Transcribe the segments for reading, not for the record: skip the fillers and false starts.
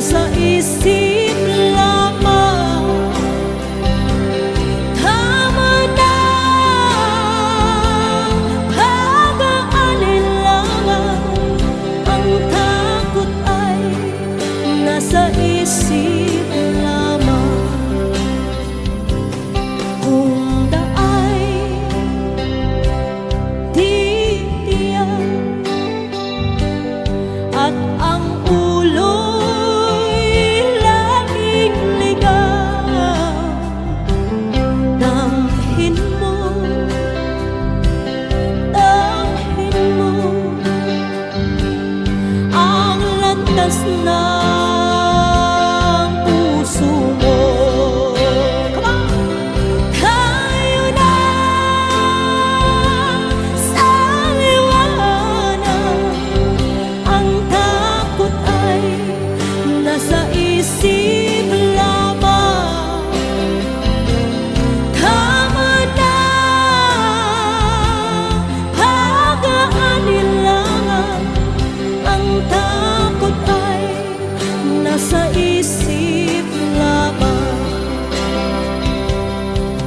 nasa isip lamang. Tama na pag-aalinlangan, ang takot ay nasa isip lamang. Kung daay titiyak at ang ulo'y laging ligaw, damhin mo ang landas ng puso mo. Come on! Tayo na sa liwanag, ang takot ay nasa isip lamang. Tama na pag-aalinlangan, ang takot ay nasa isip lamang.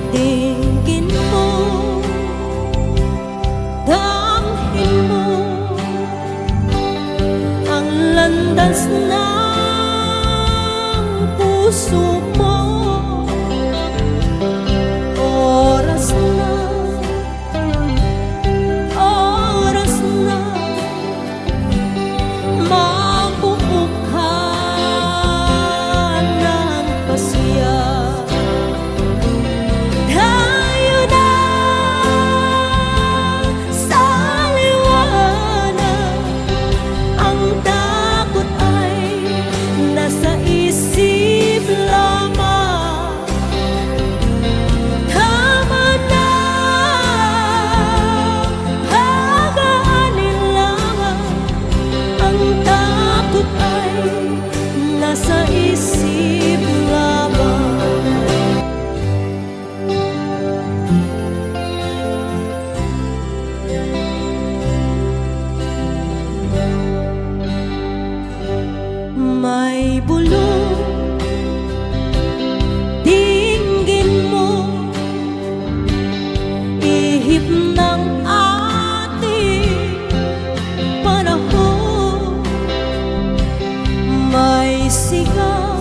Tingin mo, damhin mo ang landas ng puso mo. Oras na mabubukan ng pasya. Tayo na sa liwanag, ang takot ay nasa isip lamang. Tama na pag-aalinlangan, ang takot ay nasa isip lamang. May bulong, dinggin mo, ihip ng ating panahon. May sigaw